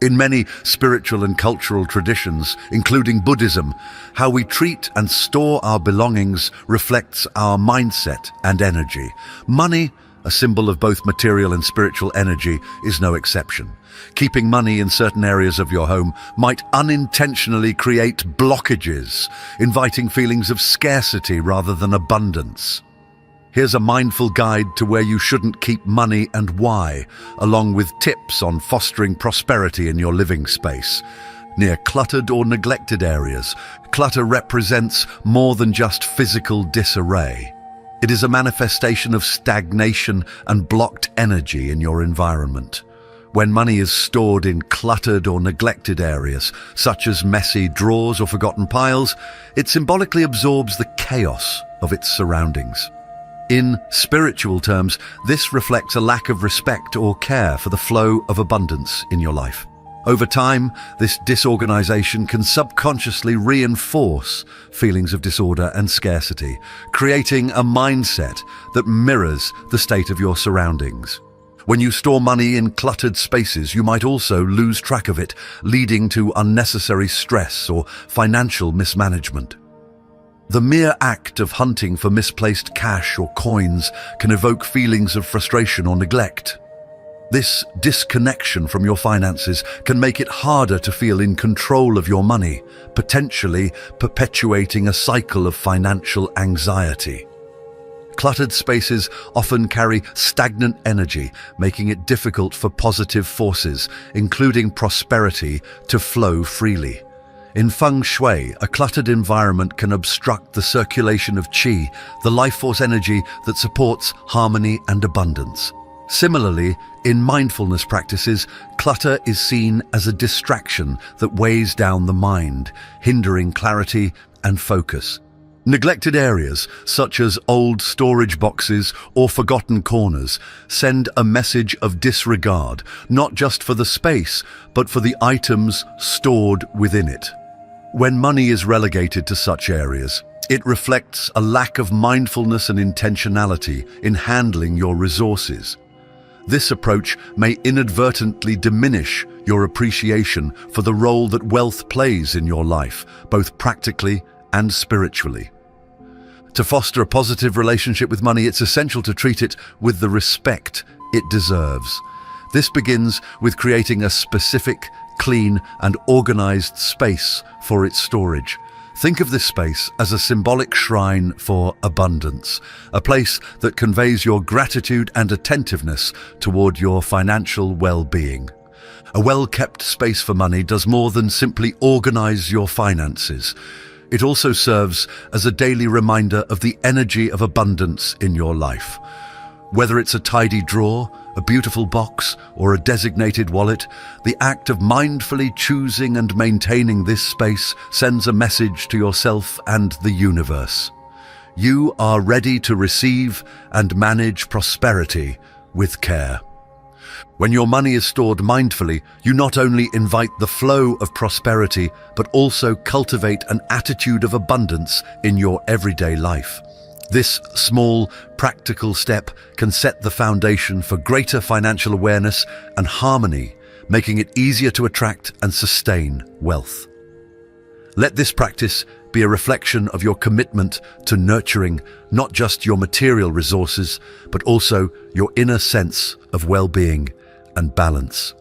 In many spiritual and cultural traditions, including Buddhism, how we treat and store our belongings reflects our mindset and energy. Money, a symbol of both material and spiritual energy, is no exception. Keeping money in certain areas of your home might unintentionally create blockages, inviting feelings of scarcity rather than abundance. Here's a mindful guide to where you shouldn't keep money and why, along with tips on fostering prosperity in your living space. Near cluttered or neglected areas, clutter represents more than just physical disarray. It is a manifestation of stagnation and blocked energy in your environment. When money is stored in cluttered or neglected areas, such as messy drawers or forgotten piles, it symbolically absorbs the chaos of its surroundings. In spiritual terms, this reflects a lack of respect or care for the flow of abundance in your life. Over time, this disorganization can subconsciously reinforce feelings of disorder and scarcity, creating a mindset that mirrors the state of your surroundings. When you store money in cluttered spaces, you might also lose track of it, leading to unnecessary stress or financial mismanagement. The mere act of hunting for misplaced cash or coins can evoke feelings of frustration or neglect. This disconnection from your finances can make it harder to feel in control of your money, potentially perpetuating a cycle of financial anxiety. Cluttered spaces often carry stagnant energy, making it difficult for positive forces, including prosperity, to flow freely. In feng shui, a cluttered environment can obstruct the circulation of qi, the life force energy that supports harmony and abundance. Similarly, in mindfulness practices, clutter is seen as a distraction that weighs down the mind, hindering clarity and focus. Neglected areas, such as old storage boxes or forgotten corners, send a message of disregard, not just for the space, but for the items stored within it. When money is relegated to such areas, it reflects a lack of mindfulness and intentionality in handling your resources. This approach may inadvertently diminish your appreciation for the role that wealth plays in your life, both practically and spiritually. To foster a positive relationship with money, it's essential to treat it with the respect it deserves. This begins with creating a specific, clean, and organized space for its storage. Think of this space as a symbolic shrine for abundance, a place that conveys your gratitude and attentiveness toward your financial well-being. A well-kept space for money does more than simply organize your finances. It also serves as a daily reminder of the energy of abundance in your life. Whether it's a tidy drawer, a beautiful box, or a designated wallet, the act of mindfully choosing and maintaining this space sends a message to yourself and the universe. You are ready to receive and manage prosperity with care. When your money is stored mindfully, you not only invite the flow of prosperity, but also cultivate an attitude of abundance in your everyday life. This small, practical step can set the foundation for greater financial awareness and harmony, making it easier to attract and sustain wealth. Let this practice be a reflection of your commitment to nurturing not just your material resources, but also your inner sense of well-being and balance.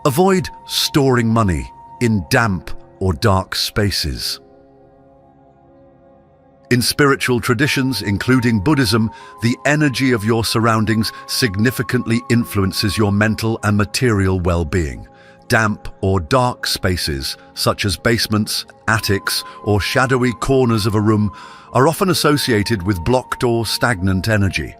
Avoid storing money in damp or dark spaces. In spiritual traditions, including Buddhism, the energy of your surroundings significantly influences your mental and material well-being. Damp or dark spaces, such as basements, attics, or shadowy corners of a room, are often associated with blocked or stagnant energy.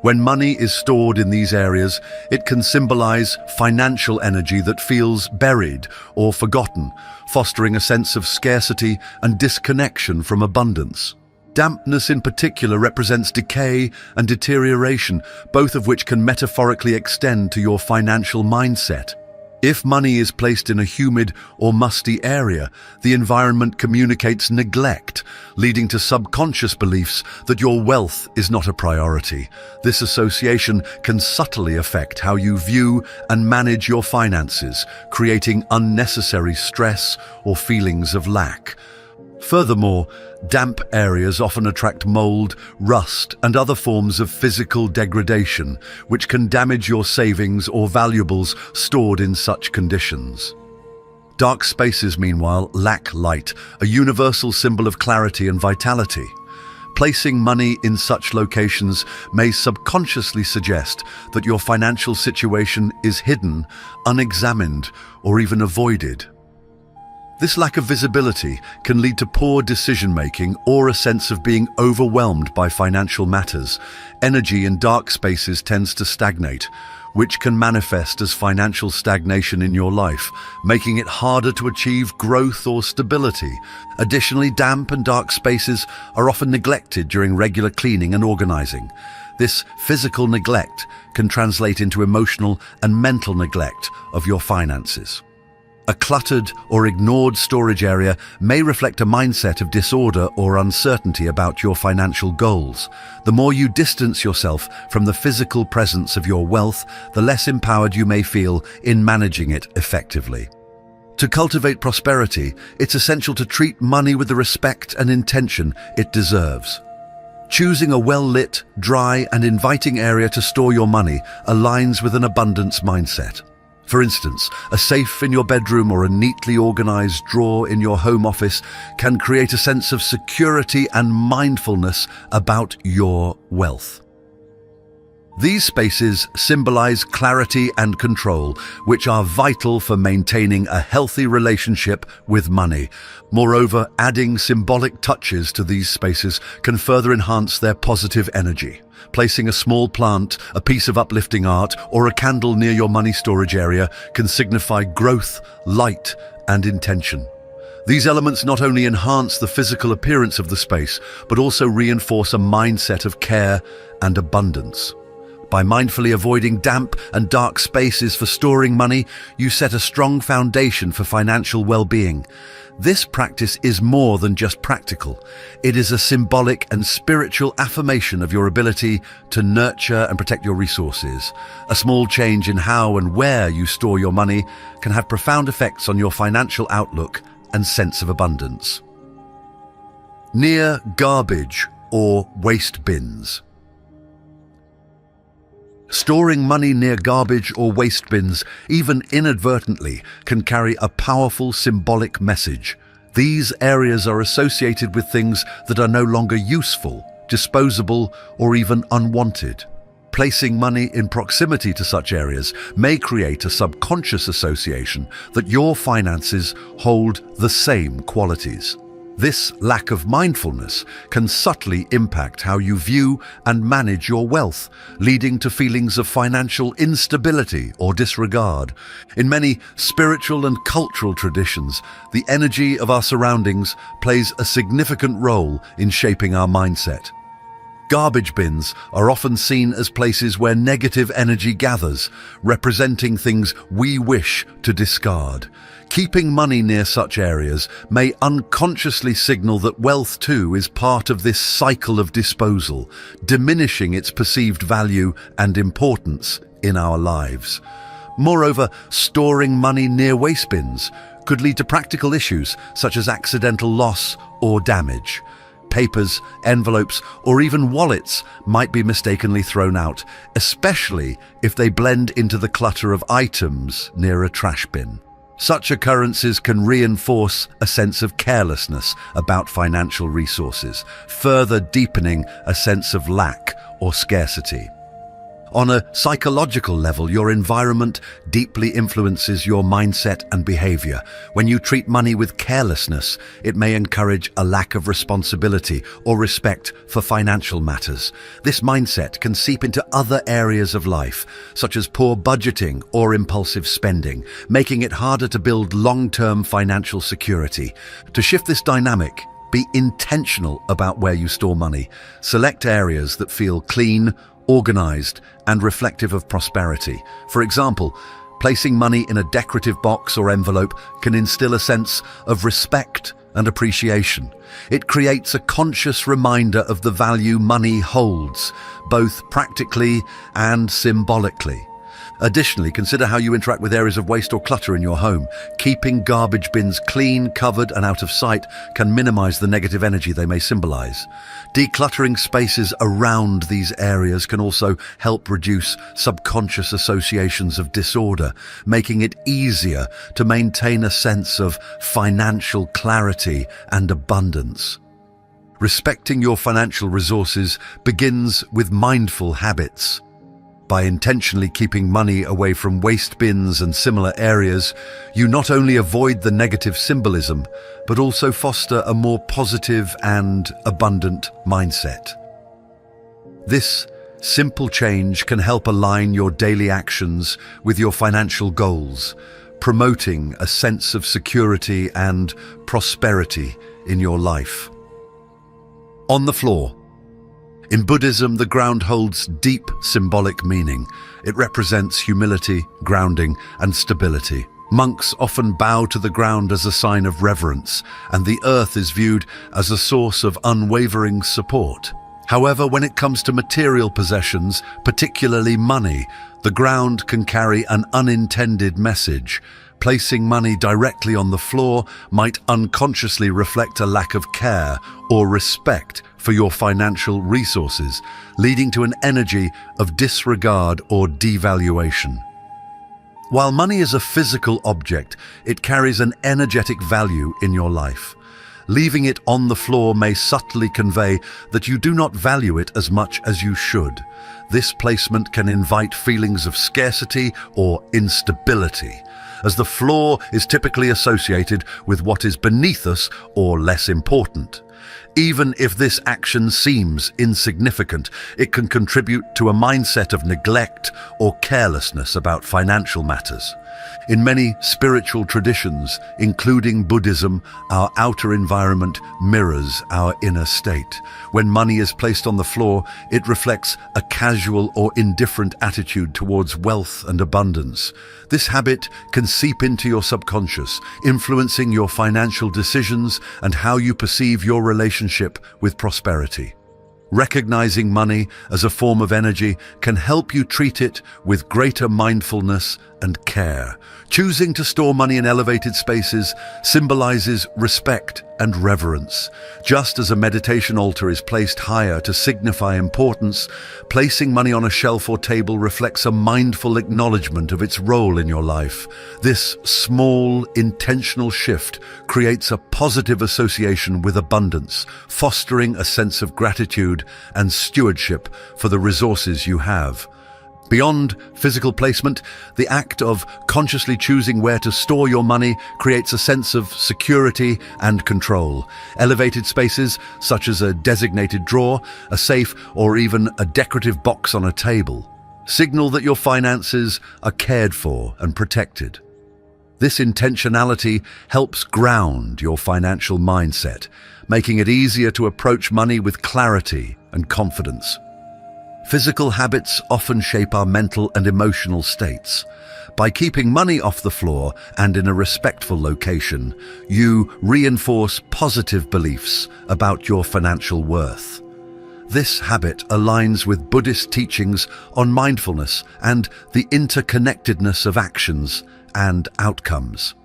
When money is stored in these areas, it can symbolize financial energy that feels buried or forgotten, fostering a sense of scarcity and disconnection from abundance. Dampness in particular represents decay and deterioration, both of which can metaphorically extend to your financial mindset. If money is placed in a humid or musty area, the environment communicates neglect, leading to subconscious beliefs that your wealth is not a priority. This association can subtly affect how you view and manage your finances, creating unnecessary stress or feelings of lack. Furthermore, damp areas often attract mold, rust, and other forms of physical degradation, which can damage your savings or valuables stored in such conditions. Dark spaces, meanwhile, lack light, a universal symbol of clarity and vitality. Placing money in such locations may subconsciously suggest that your financial situation is hidden, unexamined, or even avoided. This lack of visibility can lead to poor decision-making or a sense of being overwhelmed by financial matters. Energy in dark spaces tends to stagnate, which can manifest as financial stagnation in your life, making it harder to achieve growth or stability. Additionally, damp and dark spaces are often neglected during regular cleaning and organizing. This physical neglect can translate into emotional and mental neglect of your finances. A cluttered or ignored storage area may reflect a mindset of disorder or uncertainty about your financial goals. The more you distance yourself from the physical presence of your wealth, the less empowered you may feel in managing it effectively. To cultivate prosperity, it's essential to treat money with the respect and intention it deserves. Choosing a well-lit, dry, and inviting area to store your money aligns with an abundance mindset. For instance, a safe in your bedroom or a neatly organized drawer in your home office can create a sense of security and mindfulness about your wealth. These spaces symbolize clarity and control, which are vital for maintaining a healthy relationship with money. Moreover, adding symbolic touches to these spaces can further enhance their positive energy. Placing a small plant, a piece of uplifting art, or a candle near your money storage area can signify growth, light, and intention. These elements not only enhance the physical appearance of the space, but also reinforce a mindset of care and abundance. By mindfully avoiding damp and dark spaces for storing money, you set a strong foundation for financial well-being. This practice is more than just practical. It is a symbolic and spiritual affirmation of your ability to nurture and protect your resources. A small change in how and where you store your money can have profound effects on your financial outlook and sense of abundance. Near garbage or waste bins. Storing money near garbage or waste bins, even inadvertently, can carry a powerful symbolic message. These areas are associated with things that are no longer useful, disposable, or even unwanted. Placing money in proximity to such areas may create a subconscious association that your finances hold the same qualities. This lack of mindfulness can subtly impact how you view and manage your wealth, leading to feelings of financial instability or disregard. In many spiritual and cultural traditions, the energy of our surroundings plays a significant role in shaping our mindset. Garbage bins are often seen as places where negative energy gathers, representing things we wish to discard. Keeping money near such areas may unconsciously signal that wealth too is part of this cycle of disposal, diminishing its perceived value and importance in our lives. Moreover, storing money near waste bins could lead to practical issues such as accidental loss or damage. Papers, envelopes, or even wallets might be mistakenly thrown out, especially if they blend into the clutter of items near a trash bin. Such occurrences can reinforce a sense of carelessness about financial resources, further deepening a sense of lack or scarcity. On a psychological level, your environment deeply influences your mindset and behavior. When you treat money with carelessness, it may encourage a lack of responsibility or respect for financial matters. This mindset can seep into other areas of life, such as poor budgeting or impulsive spending, making it harder to build long-term financial security. To shift this dynamic, be intentional about where you store money. Select areas that feel clean, organized, and reflective of prosperity. For example, Placing money in a decorative box or envelope can instill a sense of respect and appreciation. It creates a conscious reminder of the value money holds, both practically and symbolically. Additionally, consider how you interact with areas of waste or clutter in your home. Keeping garbage bins clean, covered, and out of sight can minimize the negative energy they may symbolize. Decluttering spaces around these areas can also help reduce subconscious associations of disorder, making it easier to maintain a sense of financial clarity and abundance. Respecting your financial resources begins with mindful habits. By intentionally keeping money away from waste bins and similar areas, you not only avoid the negative symbolism, but also foster a more positive and abundant mindset. This simple change can help align your daily actions with your financial goals, promoting a sense of security and prosperity in your life. On the floor. In Buddhism, the ground holds deep symbolic meaning. It represents humility, grounding, and stability. Monks often bow to the ground as a sign of reverence, and the earth is viewed as a source of unwavering support. However, when it comes to material possessions, particularly money, the ground can carry an unintended message. Placing money directly on the floor might unconsciously reflect a lack of care or respect for your financial resources, leading to an energy of disregard or devaluation. While money is a physical object, it carries an energetic value in your life. Leaving it on the floor may subtly convey that you do not value it as much as you should. This placement can invite feelings of scarcity or instability, as the floor is typically associated with what is beneath us or less important. Even if this action seems insignificant, it can contribute to a mindset of neglect or carelessness about financial matters. In many spiritual traditions, including Buddhism, our outer environment mirrors our inner state. When money is placed on the floor, it reflects a casual or indifferent attitude towards wealth and abundance. This habit can seep into your subconscious, influencing your financial decisions and how you perceive your relationship with prosperity. Recognizing money as a form of energy can help you treat it with greater mindfulness and care. Choosing to store money in elevated spaces symbolizes respect and reverence. Just as a meditation altar is placed higher to signify importance, placing money on a shelf or table reflects a mindful acknowledgement of its role in your life. This small, intentional shift creates a positive association with abundance, fostering a sense of gratitude and stewardship for the resources you have. Beyond physical placement, the act of consciously choosing where to store your money creates a sense of security and control. Elevated spaces, such as a designated drawer, a safe, or even a decorative box on a table, signal that your finances are cared for and protected. This intentionality helps ground your financial mindset, making it easier to approach money with clarity and confidence. Physical habits often shape our mental and emotional states. By keeping money off the floor and in a respectful location, you reinforce positive beliefs about your financial worth. This habit aligns with Buddhist teachings on mindfulness and the interconnectedness of actions and outcomes.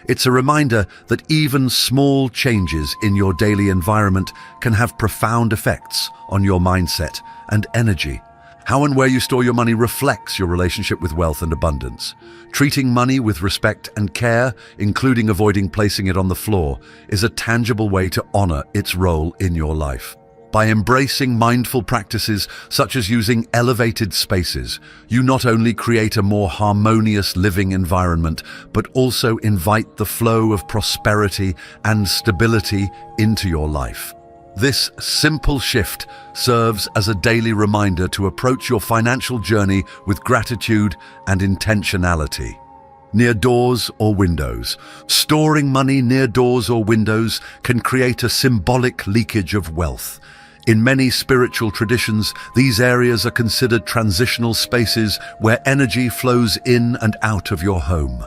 It's a reminder that even small changes in your daily environment can have profound effects on your mindset and energy. How and where you store your money reflects your relationship with wealth and abundance. Treating money with respect and care, including avoiding placing it on the floor, is a tangible way to honor its role in your life. By embracing mindful practices such as using elevated spaces, you not only create a more harmonious living environment, but also invite the flow of prosperity and stability into your life. This simple shift serves as a daily reminder to approach your financial journey with gratitude and intentionality. Near doors or windows. Storing money near doors or windows can create a symbolic leakage of wealth. In many spiritual traditions, these areas are considered transitional spaces where energy flows in and out of your home.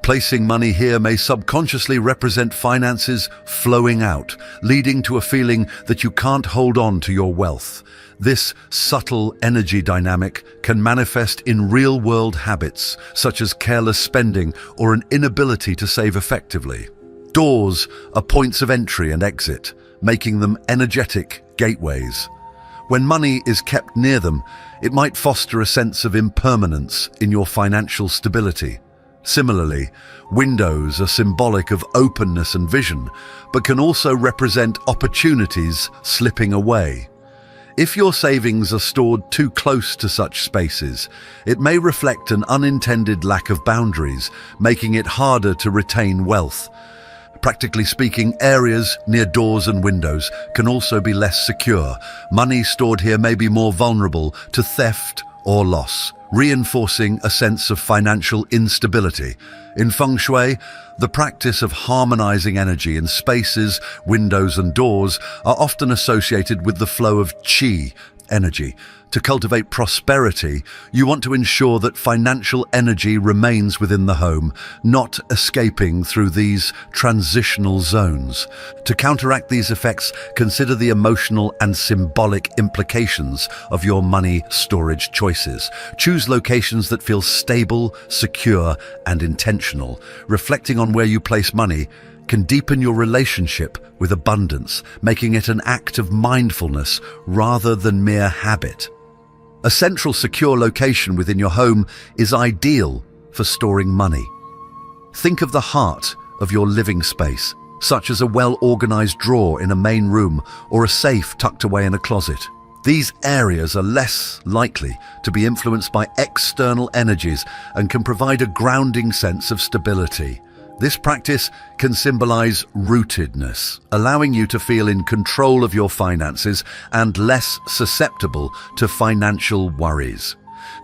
Placing money here may subconsciously represent finances flowing out, leading to a feeling that you can't hold on to your wealth. This subtle energy dynamic can manifest in real-world habits, such as careless spending or an inability to save effectively. Doors are points of entry and exit, making them energetic gateways. When money is kept near them, it might foster a sense of impermanence in your financial stability. Similarly, windows are symbolic of openness and vision, but can also represent opportunities slipping away. If your savings are stored too close to such spaces, it may reflect an unintended lack of boundaries, making it harder to retain wealth. Practically speaking, areas near doors and windows can also be less secure. Money stored here may be more vulnerable to theft or loss, reinforcing a sense of financial instability. In feng shui, the practice of harmonizing energy in spaces, windows and doors are often associated with the flow of qi, energy. To cultivate prosperity, you want to ensure that financial energy remains within the home, not escaping through these transitional zones. To counteract these effects, consider the emotional and symbolic implications of your money storage choices. Choose locations that feel stable, secure, and intentional. Reflecting on where you place money can deepen your relationship with abundance, making it an act of mindfulness rather than mere habit. A central, secure location within your home is ideal for storing money. Think of the heart of your living space, such as a well-organized drawer in a main room or a safe tucked away in a closet. These areas are less likely to be influenced by external energies and can provide a grounding sense of stability. This practice can symbolize rootedness, allowing you to feel in control of your finances and less susceptible to financial worries.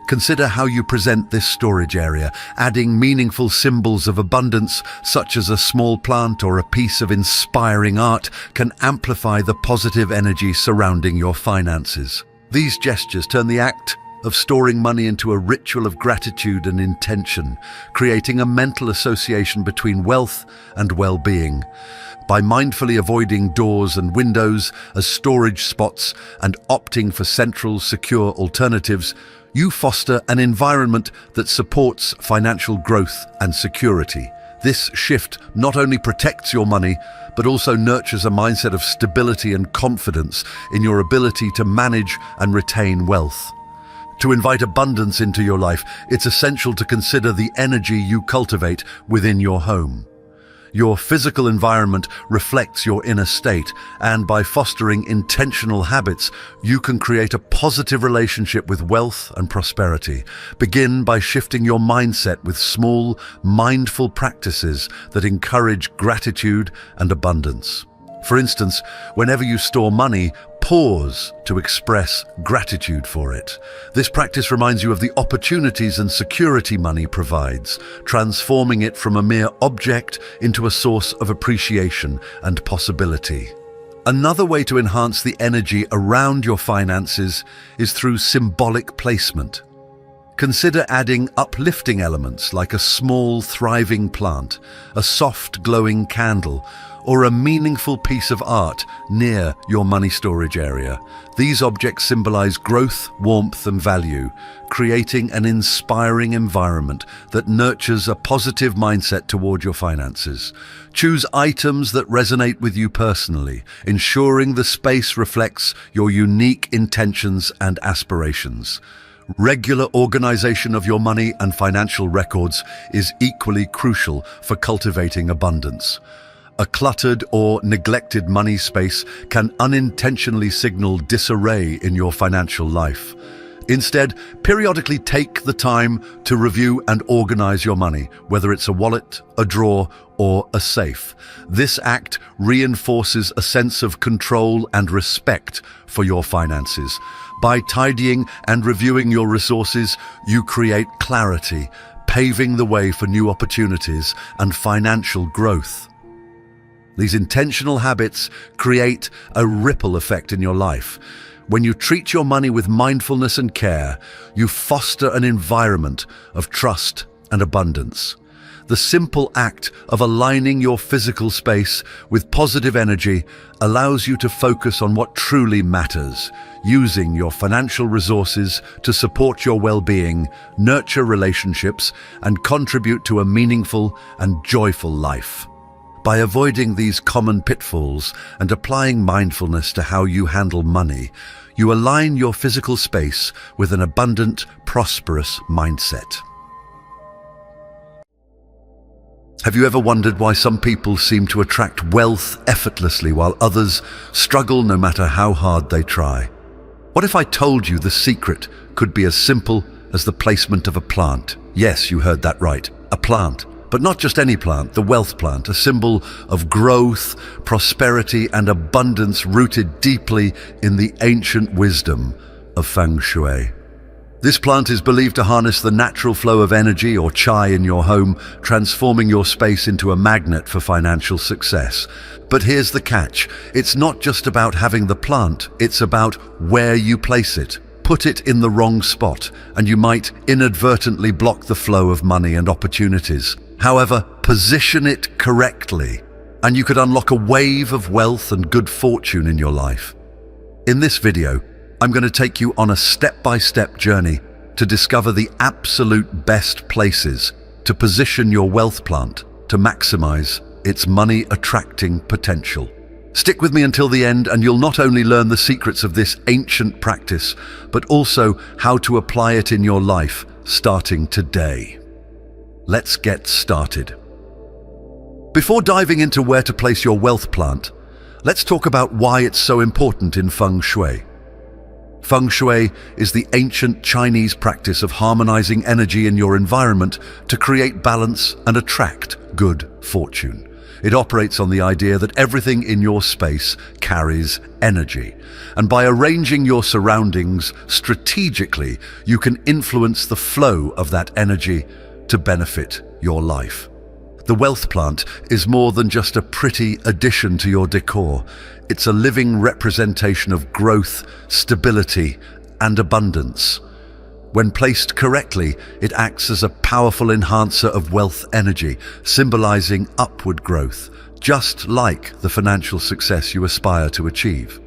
Consider how you present this storage area. Adding meaningful symbols of abundance, such as a small plant or a piece of inspiring art, can amplify the positive energy surrounding your finances. These gestures turn the act of storing money into a ritual of gratitude and intention, creating a mental association between wealth and well-being. By mindfully avoiding doors and windows as storage spots and opting for central, secure alternatives, you foster an environment that supports financial growth and security. This shift not only protects your money, but also nurtures a mindset of stability and confidence in your ability to manage and retain wealth. To invite abundance into your life, it's essential to consider the energy you cultivate within your home. Your physical environment reflects your inner state, and by fostering intentional habits, you can create a positive relationship with wealth and prosperity. Begin by shifting your mindset with small, mindful practices that encourage gratitude and abundance. For instance, whenever you store money, pause to express gratitude for it. This practice reminds you of the opportunities and security money provides, transforming it from a mere object into a source of appreciation and possibility. Another way to enhance the energy around your finances is through symbolic placement. Consider adding uplifting elements like a small, thriving plant, a soft, glowing candle, or a meaningful piece of art near your money storage area. These objects symbolize growth, warmth, and value, creating an inspiring environment that nurtures a positive mindset toward your finances. Choose items that resonate with you personally, ensuring the space reflects your unique intentions and aspirations. Regular organization of your money and financial records is equally crucial for cultivating abundance. A cluttered or neglected money space can unintentionally signal disarray in your financial life. Instead, periodically take the time to review and organize your money, whether it's a wallet, a drawer, or a safe. This act reinforces a sense of control and respect for your finances. By tidying and reviewing your resources, you create clarity, paving the way for new opportunities and financial growth. These intentional habits create a ripple effect in your life. When you treat your money with mindfulness and care, you foster an environment of trust and abundance. The simple act of aligning your physical space with positive energy allows you to focus on what truly matters, using your financial resources to support your well-being, nurture relationships, and contribute to a meaningful and joyful life. By avoiding these common pitfalls and applying mindfulness to how you handle money, you align your physical space with an abundant, prosperous mindset. Have you ever wondered why some people seem to attract wealth effortlessly while others struggle no matter how hard they try? What if I told you the secret could be as simple as the placement of a plant? Yes, you heard that right, a plant. But not just any plant, the wealth plant, a symbol of growth, prosperity, and abundance rooted deeply in the ancient wisdom of Feng Shui. This plant is believed to harness the natural flow of energy or qi in your home, transforming your space into a magnet for financial success. But here's the catch. It's not just about having the plant, it's about where you place it. Put it in the wrong spot, and you might inadvertently block the flow of money and opportunities. However, position it correctly, and you could unlock a wave of wealth and good fortune in your life. In this video, I'm going to take you on a step-by-step journey to discover the absolute best places to position your wealth plant to maximize its money-attracting potential. Stick with me until the end and you'll not only learn the secrets of this ancient practice, but also how to apply it in your life starting today. Let's get started. Before diving into where to place your wealth plant, let's talk about why it's so important in Feng Shui. Feng Shui is the ancient Chinese practice of harmonizing energy in your environment to create balance and attract good fortune. It operates on the idea that everything in your space carries energy, and by arranging your surroundings strategically, you can influence the flow of that energy to benefit your life. The wealth plant is more than just a pretty addition to your decor. It's a living representation of growth, stability, and abundance. When placed correctly, it acts as a powerful enhancer of wealth energy, symbolizing upward growth, just like the financial success you aspire to achieve.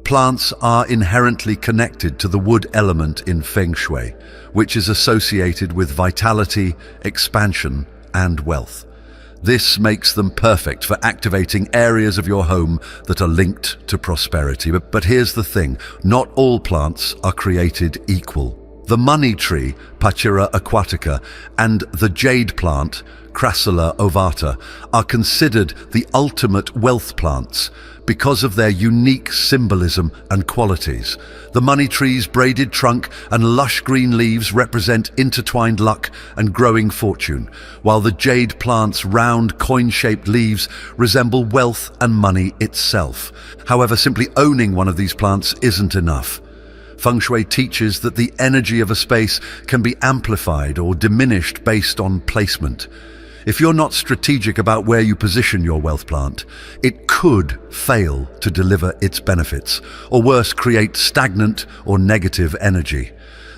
Plants are inherently connected to the wood element in Feng Shui, which is associated with vitality, expansion, and wealth. This makes them perfect for activating areas of your home that are linked to prosperity. But here's the thing, not all plants are created equal. The money tree, Pachira aquatica, and the jade plant, Crassula ovata, are considered the ultimate wealth plants because of their unique symbolism and qualities. The money tree's braided trunk and lush green leaves represent intertwined luck and growing fortune, while the jade plant's round coin-shaped leaves resemble wealth and money itself. However, simply owning one of these plants isn't enough. Feng Shui teaches that the energy of a space can be amplified or diminished based on placement. If you're not strategic about where you position your wealth plant, it could fail to deliver its benefits, or worse, create stagnant or negative energy.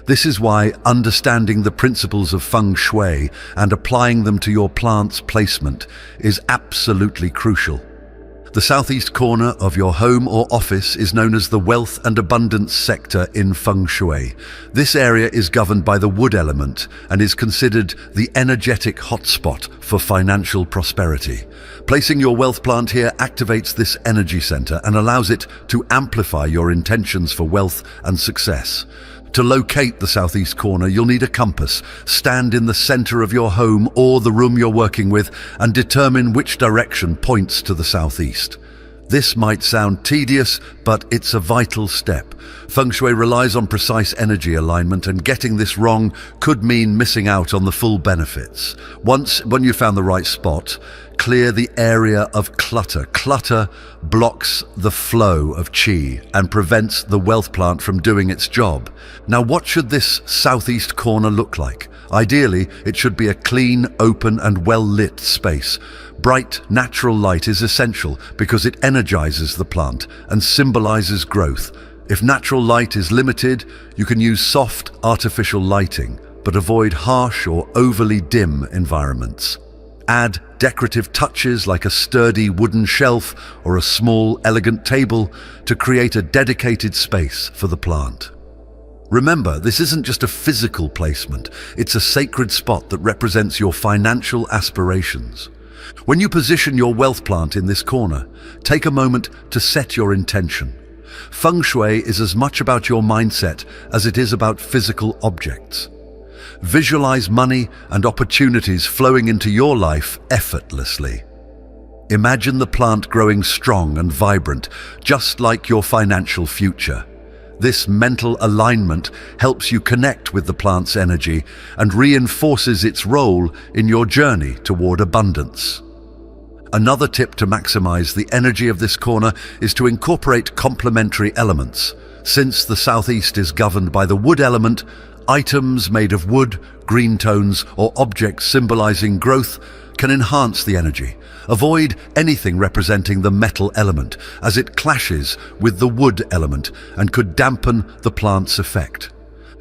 This is why understanding the principles of Feng Shui and applying them to your plant's placement is absolutely crucial. The southeast corner of your home or office is known as the wealth and abundance sector in Feng Shui. This area is governed by the wood element and is considered the energetic hotspot for financial prosperity. Placing your wealth plant here activates this energy center and allows it to amplify your intentions for wealth and success. To locate the southeast corner, you'll need a compass. Stand in the center of your home or the room you're working with and determine which direction points to the southeast. This might sound tedious, but it's a vital step. Feng Shui relies on precise energy alignment, and getting this wrong could mean missing out on the full benefits. When you've found the right spot, Clear the area of clutter. Clutter blocks the flow of qi and prevents the wealth plant from doing its job. Now, what should this southeast corner look like? Ideally, it should be a clean, open, and well-lit space. Bright, natural light is essential because it energizes the plant and symbolizes growth. If natural light is limited, you can use soft, artificial lighting, but avoid harsh or overly dim environments. Add decorative touches like a sturdy wooden shelf or a small, elegant table to create a dedicated space for the plant. Remember, this isn't just a physical placement, it's a sacred spot that represents your financial aspirations. When you position your wealth plant in this corner, take a moment to set your intention. Feng Shui is as much about your mindset as it is about physical objects. Visualize money and opportunities flowing into your life effortlessly. Imagine the plant growing strong and vibrant, just like your financial future. This mental alignment helps you connect with the plant's energy and reinforces its role in your journey toward abundance. Another tip to maximize the energy of this corner is to incorporate complementary elements. Since the southeast is governed by the wood element, items made of wood, green tones, or objects symbolizing growth can enhance the energy. Avoid anything representing the metal element, as it clashes with the wood element and could dampen the plant's effect.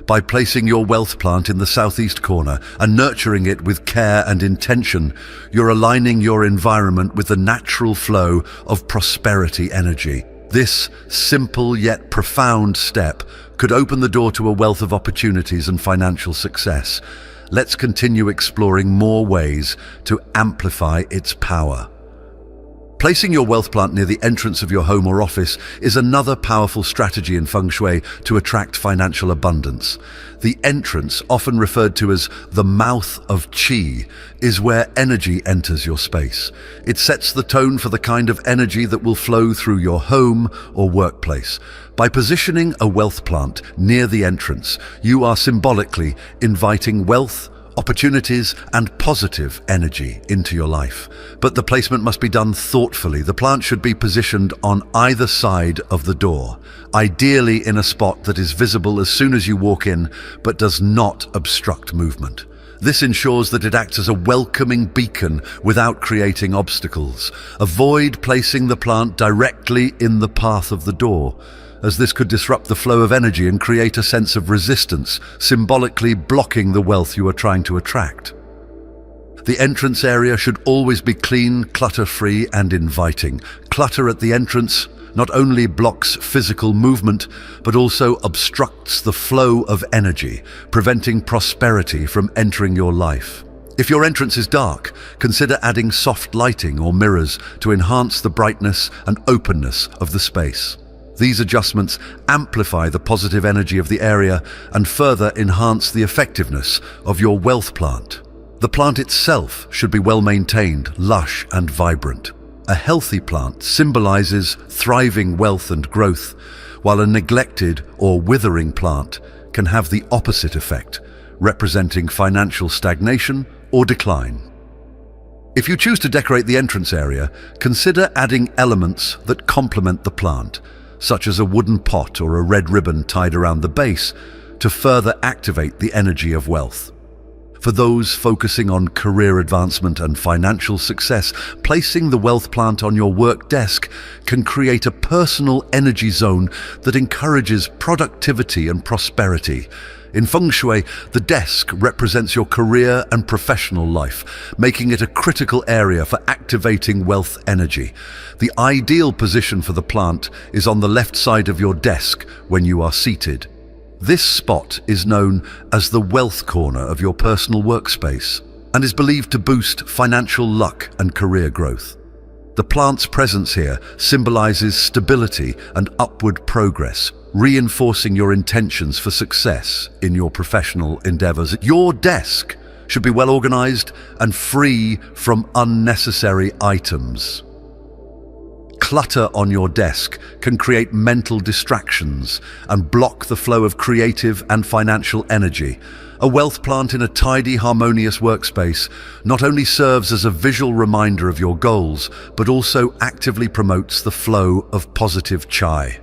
By placing your wealth plant in the southeast corner and nurturing it with care and intention, you're aligning your environment with the natural flow of prosperity energy. This simple yet profound step could open the door to a wealth of opportunities and financial success. Let's continue exploring more ways to amplify its power. Placing your wealth plant near the entrance of your home or office is another powerful strategy in Feng Shui to attract financial abundance. The entrance, often referred to as the mouth of qi, is where energy enters your space. It sets the tone for the kind of energy that will flow through your home or workplace. By positioning a wealth plant near the entrance, you are symbolically inviting wealth, opportunities, and positive energy into your life. But the placement must be done thoughtfully. The plant should be positioned on either side of the door, ideally in a spot that is visible as soon as you walk in, but does not obstruct movement. This ensures that it acts as a welcoming beacon without creating obstacles. Avoid placing the plant directly in the path of the door, as this could disrupt the flow of energy and create a sense of resistance, symbolically blocking the wealth you are trying to attract. The entrance area should always be clean, clutter-free, and inviting. Clutter at the entrance not only blocks physical movement, but also obstructs the flow of energy, preventing prosperity from entering your life. If your entrance is dark, consider adding soft lighting or mirrors to enhance the brightness and openness of the space. These adjustments amplify the positive energy of the area and further enhance the effectiveness of your wealth plant. The plant itself should be well maintained, lush, and vibrant. A healthy plant symbolizes thriving wealth and growth, while a neglected or withering plant can have the opposite effect, representing financial stagnation or decline. If you choose to decorate the entrance area, consider adding elements that complement the plant, such as a wooden pot or a red ribbon tied around the base, to further activate the energy of wealth. For those focusing on career advancement and financial success, placing the wealth plant on your work desk can create a personal energy zone that encourages productivity and prosperity. In Feng Shui, the desk represents your career and professional life, making it a critical area for activating wealth energy. The ideal position for the plant is on the left side of your desk when you are seated. This spot is known as the wealth corner of your personal workspace and is believed to boost financial luck and career growth. The plant's presence here symbolizes stability and upward progress, reinforcing your intentions for success in your professional endeavors. Your desk should be well organized and free from unnecessary items. Clutter on your desk can create mental distractions and block the flow of creative and financial energy. A wealth plant in a tidy, harmonious workspace not only serves as a visual reminder of your goals, but also actively promotes the flow of positive chai.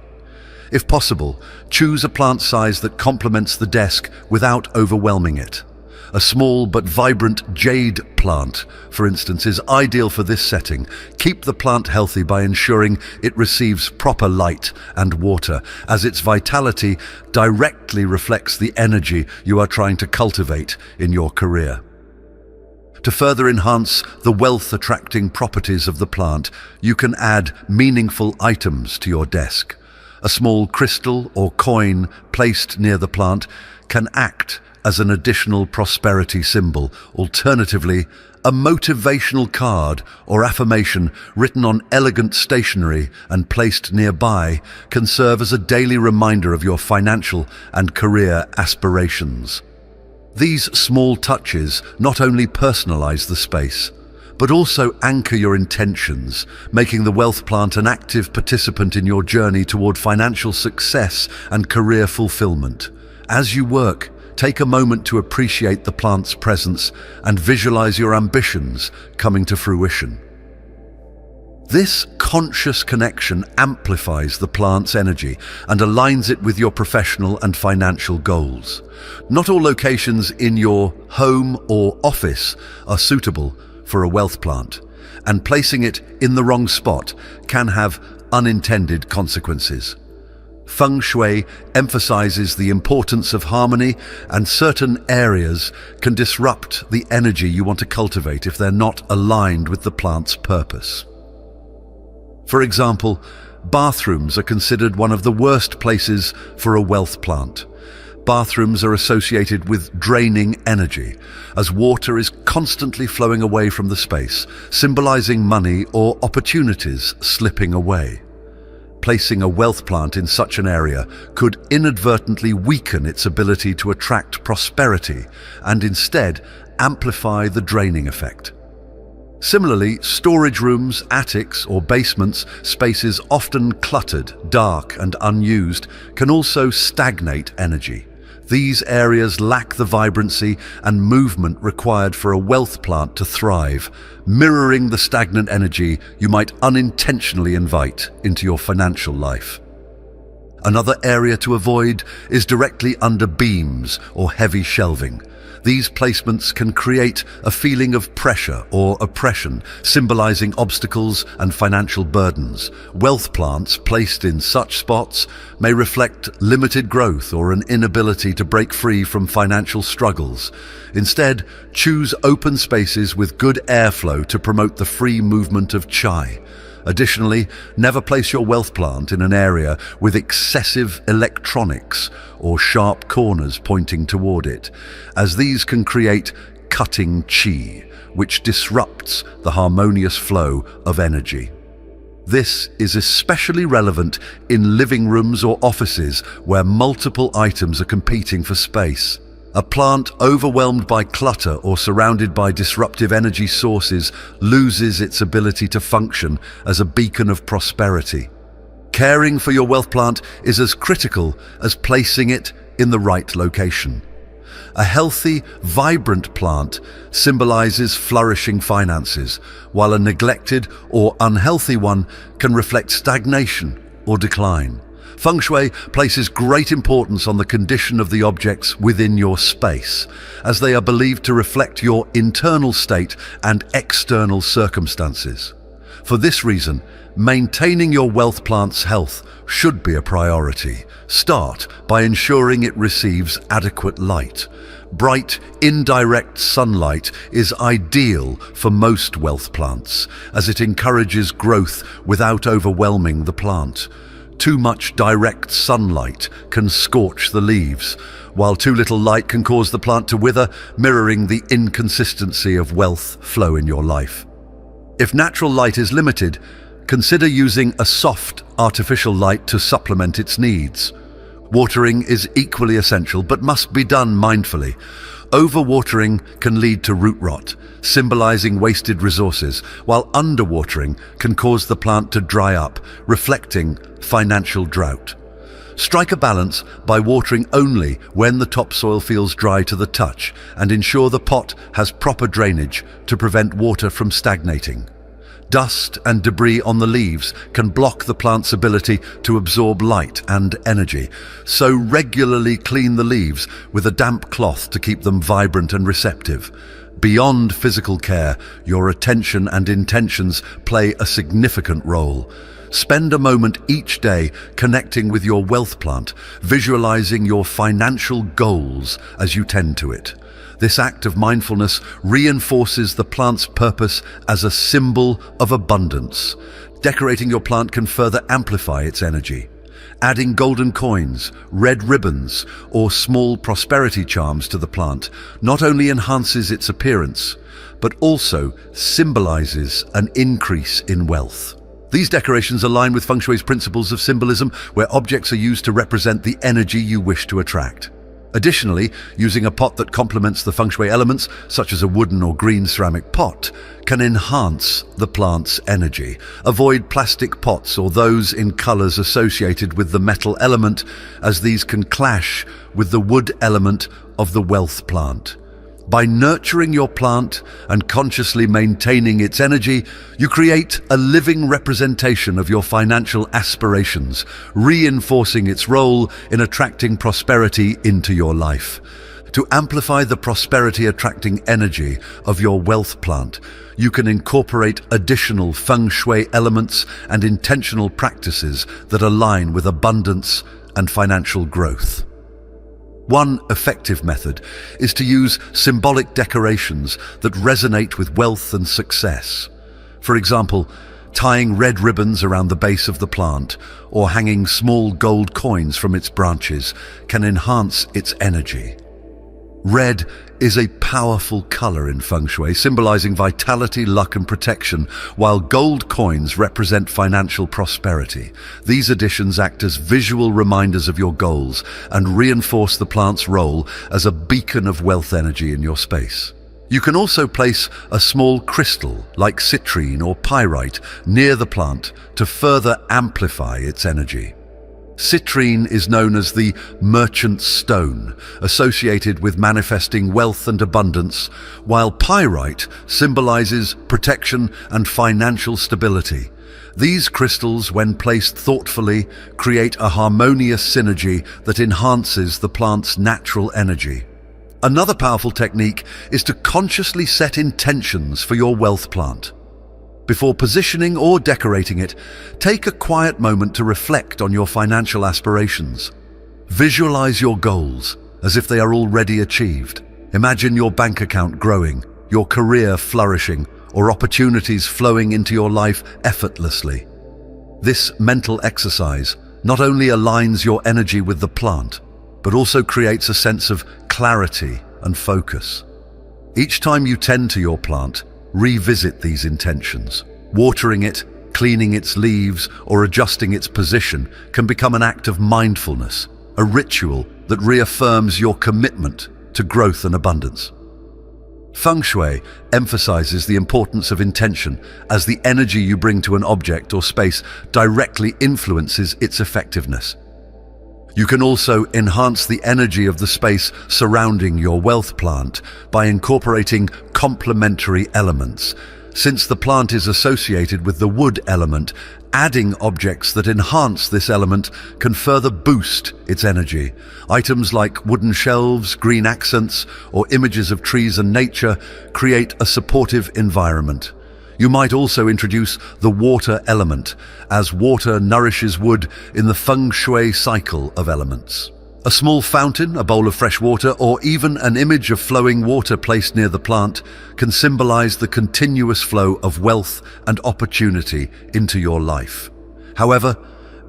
If possible, choose a plant size that complements the desk without overwhelming it. A small but vibrant jade plant, for instance, is ideal for this setting. Keep the plant healthy by ensuring it receives proper light and water, as its vitality directly reflects the energy you are trying to cultivate in your career. To further enhance the wealth-attracting properties of the plant, you can add meaningful items to your desk. A small crystal or coin placed near the plant can act as an additional prosperity symbol. Alternatively, a motivational card or affirmation written on elegant stationery and placed nearby can serve as a daily reminder of your financial and career aspirations. These small touches not only personalize the space, but also anchor your intentions, making the wealth plant an active participant in your journey toward financial success and career fulfillment. As you work, take a moment to appreciate the plant's presence and visualize your ambitions coming to fruition. This conscious connection amplifies the plant's energy and aligns it with your professional and financial goals. Not all locations in your home or office are suitable for a wealth plant, and placing it in the wrong spot can have unintended consequences. Feng Shui emphasizes the importance of harmony, and certain areas can disrupt the energy you want to cultivate if they're not aligned with the plant's purpose. For example, bathrooms are considered one of the worst places for a wealth plant. Bathrooms are associated with draining energy, as water is constantly flowing away from the space, symbolizing money or opportunities slipping away. Placing a wealth plant in such an area could inadvertently weaken its ability to attract prosperity and instead amplify the draining effect. Similarly, storage rooms, attics, or basements, spaces often cluttered, dark, and unused, can also stagnate energy. These areas lack the vibrancy and movement required for a wealth plant to thrive, mirroring the stagnant energy you might unintentionally invite into your financial life. Another area to avoid is directly under beams or heavy shelving. These placements can create a feeling of pressure or oppression, symbolizing obstacles and financial burdens. Wealth plants placed in such spots may reflect limited growth or an inability to break free from financial struggles. Instead, choose open spaces with good airflow to promote the free movement of chai. Additionally, never place your wealth plant in an area with excessive electronics or sharp corners pointing toward it, as these can create cutting chi, which disrupts the harmonious flow of energy. This is especially relevant in living rooms or offices where multiple items are competing for space. A plant overwhelmed by clutter or surrounded by disruptive energy sources loses its ability to function as a beacon of prosperity. Caring for your wealth plant is as critical as placing it in the right location. A healthy, vibrant plant symbolizes flourishing finances, while a neglected or unhealthy one can reflect stagnation or decline. Feng Shui places great importance on the condition of the objects within your space, as they are believed to reflect your internal state and external circumstances. For this reason, maintaining your wealth plant's health should be a priority. Start by ensuring it receives adequate light. Bright, indirect sunlight is ideal for most wealth plants, as it encourages growth without overwhelming the plant. Too much direct sunlight can scorch the leaves, while too little light can cause the plant to wither, mirroring the inconsistency of wealth flow in your life. If natural light is limited, consider using a soft, artificial light to supplement its needs. Watering is equally essential, but must be done mindfully. Overwatering can lead to root rot, symbolizing wasted resources, while underwatering can cause the plant to dry up, reflecting financial drought. Strike a balance by watering only when the topsoil feels dry to the touch, and ensure the pot has proper drainage to prevent water from stagnating. Dust and debris on the leaves can block the plant's ability to absorb light and energy, so regularly clean the leaves with a damp cloth to keep them vibrant and receptive. Beyond physical care, your attention and intentions play a significant role. Spend a moment each day connecting with your wealth plant, visualizing your financial goals as you tend to it. This act of mindfulness reinforces the plant's purpose as a symbol of abundance. Decorating your plant can further amplify its energy. Adding golden coins, red ribbons, or small prosperity charms to the plant not only enhances its appearance, but also symbolizes an increase in wealth. These decorations align with Feng Shui's principles of symbolism, where objects are used to represent the energy you wish to attract. Additionally, using a pot that complements the Feng Shui elements, such as a wooden or green ceramic pot, can enhance the plant's energy. Avoid plastic pots or those in colors associated with the metal element, as these can clash with the wood element of the wealth plant. By nurturing your plant and consciously maintaining its energy, you create a living representation of your financial aspirations, reinforcing its role in attracting prosperity into your life. To amplify the prosperity-attracting energy of your wealth plant, you can incorporate additional Feng Shui elements and intentional practices that align with abundance and financial growth. One effective method is to use symbolic decorations that resonate with wealth and success. For example, tying red ribbons around the base of the plant or hanging small gold coins from its branches can enhance its energy. Red is a powerful color in Feng Shui, symbolizing vitality, luck, and protection, while gold coins represent financial prosperity. These additions act as visual reminders of your goals and reinforce the plant's role as a beacon of wealth energy in your space. You can also place a small crystal, like citrine or pyrite, near the plant to further amplify its energy. Citrine is known as the merchant's stone, associated with manifesting wealth and abundance, while pyrite symbolizes protection and financial stability. These crystals, when placed thoughtfully, create a harmonious synergy that enhances the plant's natural energy. Another powerful technique is to consciously set intentions for your wealth plant. Before positioning or decorating it, take a quiet moment to reflect on your financial aspirations. Visualize your goals as if they are already achieved. Imagine your bank account growing, your career flourishing, or opportunities flowing into your life effortlessly. This mental exercise not only aligns your energy with the plant, but also creates a sense of clarity and focus. Each time you tend to your plant, revisit these intentions. Watering it, cleaning its leaves, or adjusting its position can become an act of mindfulness, a ritual that reaffirms your commitment to growth and abundance. Feng Shui emphasizes the importance of intention, as the energy you bring to an object or space directly influences its effectiveness. You can also enhance the energy of the space surrounding your wealth plant by incorporating complementary elements. Since the plant is associated with the wood element, adding objects that enhance this element can further boost its energy. Items like wooden shelves, green accents, or images of trees and nature create a supportive environment. You might also introduce the water element, as water nourishes wood in the Feng Shui cycle of elements. A small fountain, a bowl of fresh water, or even an image of flowing water placed near the plant can symbolize the continuous flow of wealth and opportunity into your life. However,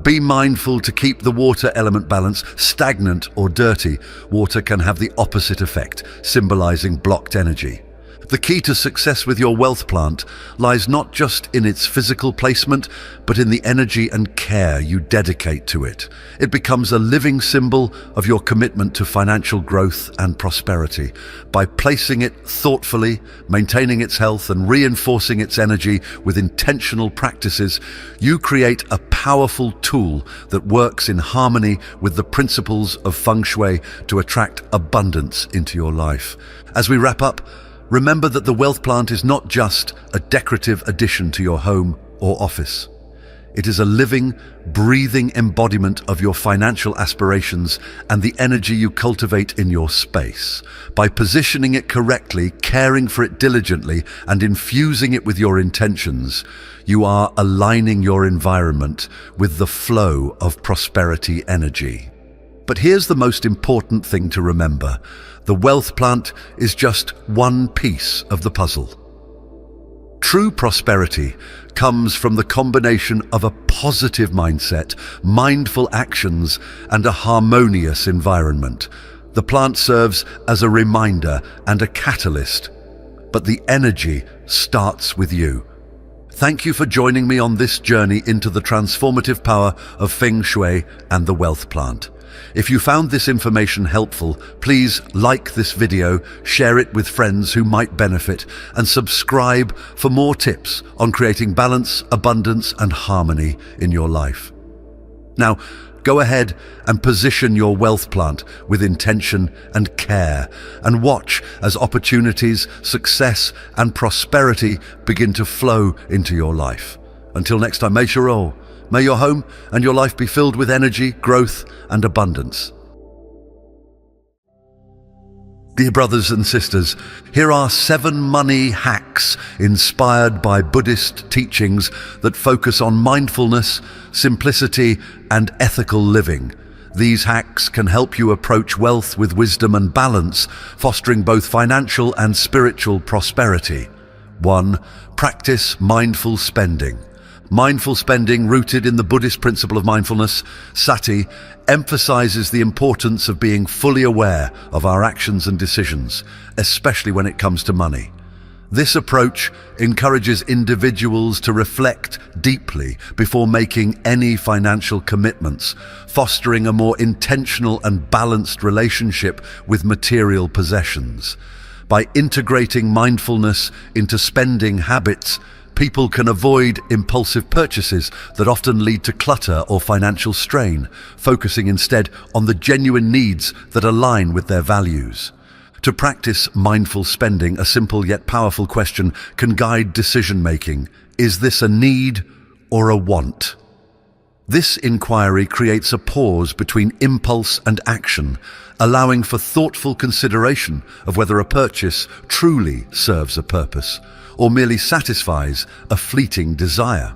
be mindful to keep the water element balance. Stagnant or dirty water can have the opposite effect, symbolizing blocked energy. The key to success with your wealth plant lies not just in its physical placement, but in the energy and care you dedicate to it. It becomes a living symbol of your commitment to financial growth and prosperity. By placing it thoughtfully, maintaining its health, and reinforcing its energy with intentional practices, you create a powerful tool that works in harmony with the principles of feng shui to attract abundance into your life. As we wrap up, remember that the wealth plant is not just a decorative addition to your home or office. It is a living, breathing embodiment of your financial aspirations and the energy you cultivate in your space. By positioning it correctly, caring for it diligently, and infusing it with your intentions, you are aligning your environment with the flow of prosperity energy. But here's the most important thing to remember. The wealth plant is just one piece of the puzzle. True prosperity comes from the combination of a positive mindset, mindful actions, and a harmonious environment. The plant serves as a reminder and a catalyst, but the energy starts with you. Thank you for joining me on this journey into the transformative power of Feng Shui and the wealth plant. If you found this information helpful, please like this video, share it with friends who might benefit, and subscribe for more tips on creating balance, abundance, and harmony in your life. Now, go ahead and position your wealth plant with intention and care, and watch as opportunities, success, and prosperity begin to flow into your life. Until next time, may your home and your life be filled with energy, growth, and abundance. Dear brothers and sisters, here are 7 money hacks inspired by Buddhist teachings that focus on mindfulness, simplicity, and ethical living. These hacks can help you approach wealth with wisdom and balance, fostering both financial and spiritual prosperity. 1. Practice mindful spending. Mindful spending, rooted in the Buddhist principle of mindfulness, sati, emphasizes the importance of being fully aware of our actions and decisions, especially when it comes to money. This approach encourages individuals to reflect deeply before making any financial commitments, fostering a more intentional and balanced relationship with material possessions. By integrating mindfulness into spending habits, people can avoid impulsive purchases that often lead to clutter or financial strain, focusing instead on the genuine needs that align with their values. To practice mindful spending, a simple yet powerful question can guide decision-making. Is this a need or a want? This inquiry creates a pause between impulse and action, allowing for thoughtful consideration of whether a purchase truly serves a purpose or merely satisfies a fleeting desire.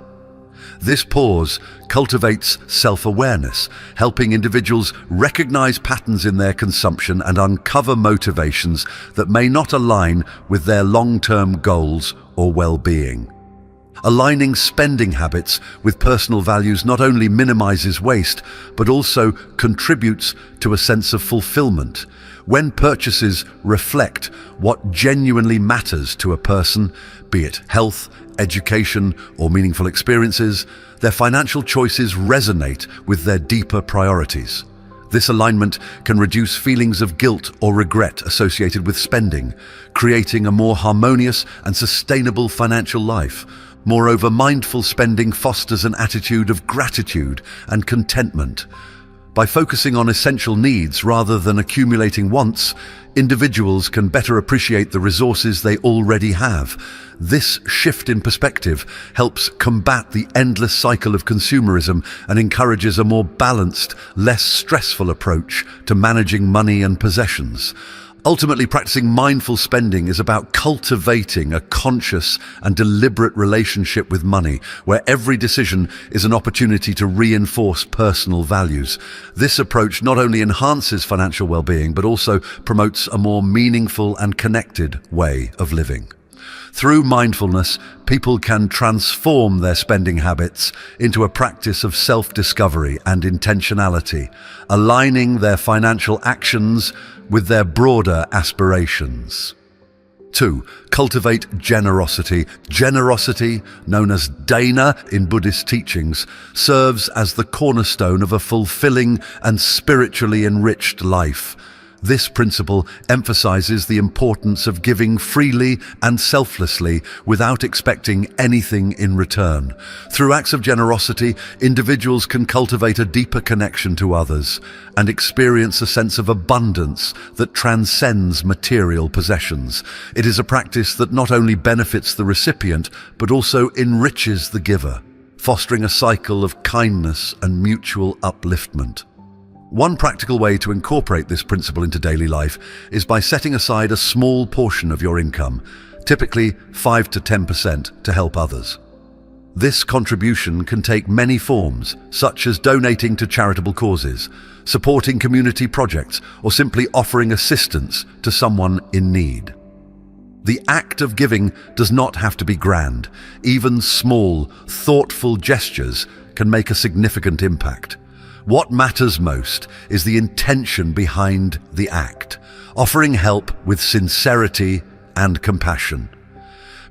This pause cultivates self-awareness, helping individuals recognize patterns in their consumption and uncover motivations that may not align with their long-term goals or well-being. Aligning spending habits with personal values not only minimizes waste, but also contributes to a sense of fulfillment. When purchases reflect what genuinely matters to a person, be it health, education, or meaningful experiences, their financial choices resonate with their deeper priorities. This alignment can reduce feelings of guilt or regret associated with spending, creating a more harmonious and sustainable financial life. Moreover, mindful spending fosters an attitude of gratitude and contentment. By focusing on essential needs rather than accumulating wants, individuals can better appreciate the resources they already have. This shift in perspective helps combat the endless cycle of consumerism and encourages a more balanced, less stressful approach to managing money and possessions. Ultimately, practicing mindful spending is about cultivating a conscious and deliberate relationship with money, where every decision is an opportunity to reinforce personal values. This approach not only enhances financial well-being, but also promotes a more meaningful and connected way of living. Through mindfulness, people can transform their spending habits into a practice of self-discovery and intentionality, aligning their financial actions with their broader aspirations. 2. Cultivate generosity. Generosity, known as dana in Buddhist teachings, serves as the cornerstone of a fulfilling and spiritually enriched life. This principle emphasizes the importance of giving freely and selflessly without expecting anything in return. Through acts of generosity, individuals can cultivate a deeper connection to others and experience a sense of abundance that transcends material possessions. It is a practice that not only benefits the recipient, but also enriches the giver, fostering a cycle of kindness and mutual upliftment. One practical way to incorporate this principle into daily life is by setting aside a small portion of your income, typically 5 to 10%, to help others. This contribution can take many forms, such as donating to charitable causes, supporting community projects, or simply offering assistance to someone in need. The act of giving does not have to be grand. Even small, thoughtful gestures can make a significant impact. What matters most is the intention behind the act, offering help with sincerity and compassion.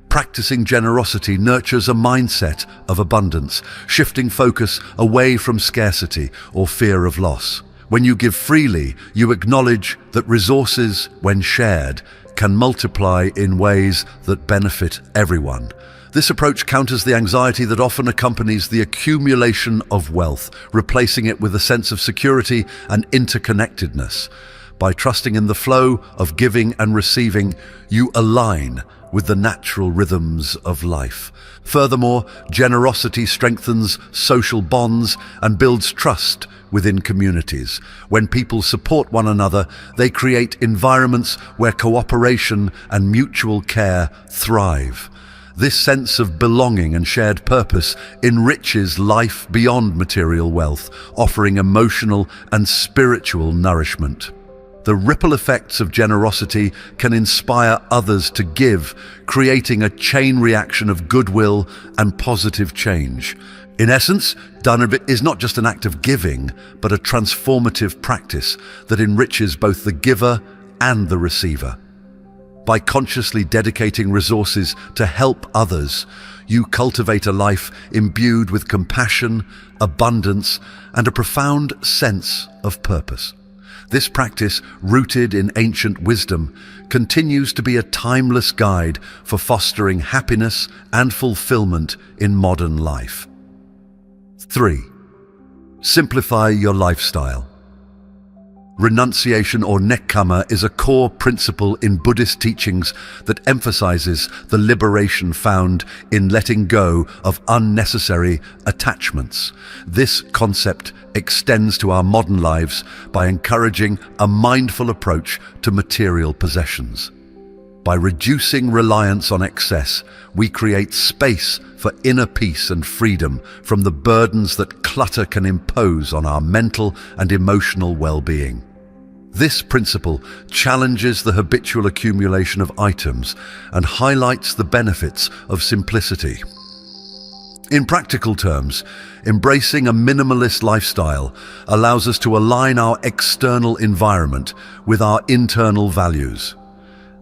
Practicing generosity nurtures a mindset of abundance, shifting focus away from scarcity or fear of loss. When you give freely, you acknowledge that resources, when shared, can multiply in ways that benefit everyone. This approach counters the anxiety that often accompanies the accumulation of wealth, replacing it with a sense of security and interconnectedness. By trusting in the flow of giving and receiving, you align with the natural rhythms of life. Furthermore, generosity strengthens social bonds and builds trust within communities. When people support one another, they create environments where cooperation and mutual care thrive. This sense of belonging and shared purpose enriches life beyond material wealth, offering emotional and spiritual nourishment. The ripple effects of generosity can inspire others to give, creating a chain reaction of goodwill and positive change. In essence, dana is not just an act of giving, but a transformative practice that enriches both the giver and the receiver. By consciously dedicating resources to help others, you cultivate a life imbued with compassion, abundance, and a profound sense of purpose. This practice, rooted in ancient wisdom, continues to be a timeless guide for fostering happiness and fulfillment in modern life. 3. Simplify your lifestyle. Renunciation or nekkhamma is a core principle in Buddhist teachings that emphasizes the liberation found in letting go of unnecessary attachments. This concept extends to our modern lives by encouraging a mindful approach to material possessions. By reducing reliance on excess, we create space for inner peace and freedom from the burdens that clutter can impose on our mental and emotional well-being. This principle challenges the habitual accumulation of items and highlights the benefits of simplicity. In practical terms, embracing a minimalist lifestyle allows us to align our external environment with our internal values.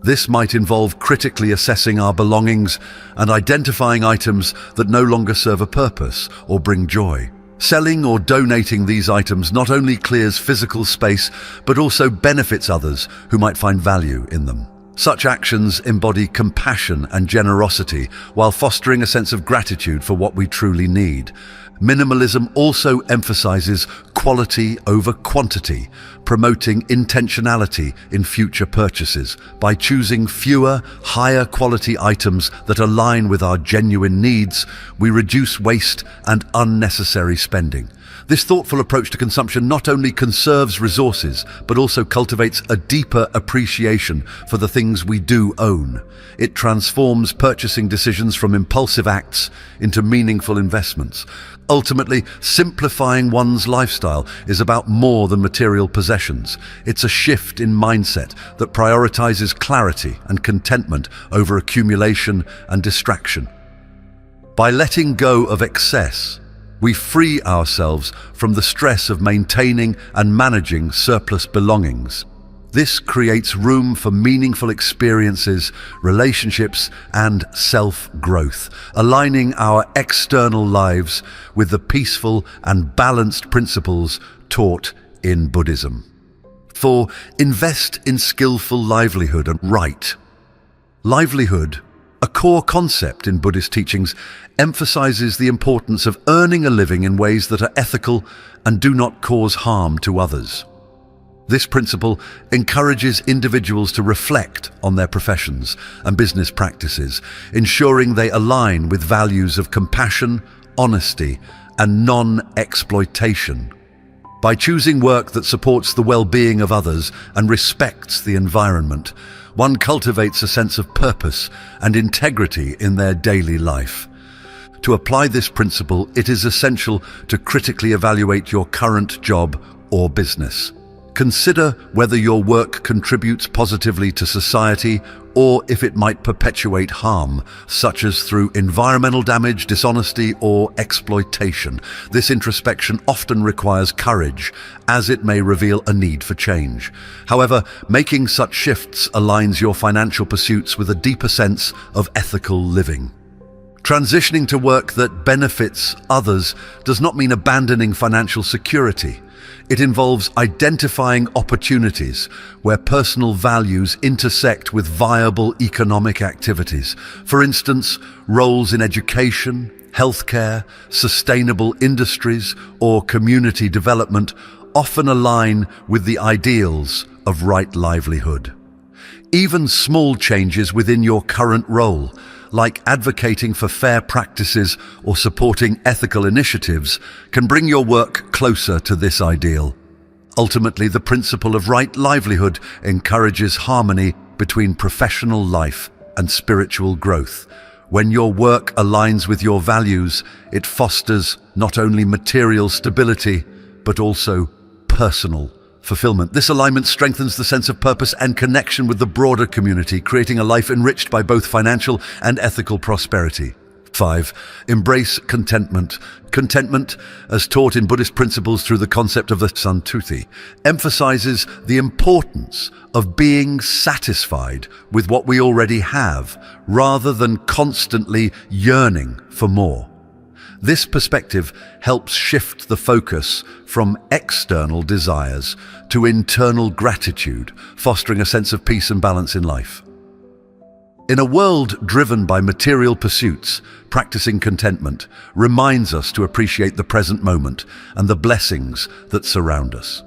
This might involve critically assessing our belongings and identifying items that no longer serve a purpose or bring joy. Selling or donating these items not only clears physical space, but also benefits others who might find value in them. Such actions embody compassion and generosity while fostering a sense of gratitude for what we truly need. Minimalism also emphasizes quality over quantity, promoting intentionality in future purchases. By choosing fewer, higher quality items that align with our genuine needs, we reduce waste and unnecessary spending. This thoughtful approach to consumption not only conserves resources, but also cultivates a deeper appreciation for the things we do own. It transforms purchasing decisions from impulsive acts into meaningful investments. Ultimately, simplifying one's lifestyle is about more than material possessions. It's a shift in mindset that prioritizes clarity and contentment over accumulation and distraction. By letting go of excess, we free ourselves from the stress of maintaining and managing surplus belongings. This creates room for meaningful experiences, relationships, and self-growth, aligning our external lives with the peaceful and balanced principles taught in Buddhism. 4. Invest in skillful livelihood and right. Livelihood, a core concept in Buddhist teachings, emphasizes the importance of earning a living in ways that are ethical and do not cause harm to others. This principle encourages individuals to reflect on their professions and business practices, ensuring they align with values of compassion, honesty, and non-exploitation. By choosing work that supports the well-being of others and respects the environment, one cultivates a sense of purpose and integrity in their daily life. To apply this principle, it is essential to critically evaluate your current job or business. Consider whether your work contributes positively to society or if it might perpetuate harm, such as through environmental damage, dishonesty, or exploitation. This introspection often requires courage, as it may reveal a need for change. However, making such shifts aligns your financial pursuits with a deeper sense of ethical living. Transitioning to work that benefits others does not mean abandoning financial security. It involves identifying opportunities where personal values intersect with viable economic activities. For instance, roles in education, healthcare, sustainable industries, or community development often align with the ideals of right livelihood. Even small changes within your current role, like advocating for fair practices or supporting ethical initiatives, can bring your work closer to this ideal. Ultimately, the principle of right livelihood encourages harmony between professional life and spiritual growth. When your work aligns with your values, it fosters not only material stability, but also personal fulfillment. This alignment strengthens the sense of purpose and connection with the broader community, creating a life enriched by both financial and ethical prosperity. 5. Embrace contentment. Contentment, as taught in Buddhist principles through the concept of the Santuti, emphasizes the importance of being satisfied with what we already have, rather than constantly yearning for more. This perspective helps shift the focus from external desires to internal gratitude, fostering a sense of peace and balance in life. In a world driven by material pursuits, practicing contentment reminds us to appreciate the present moment and the blessings that surround us.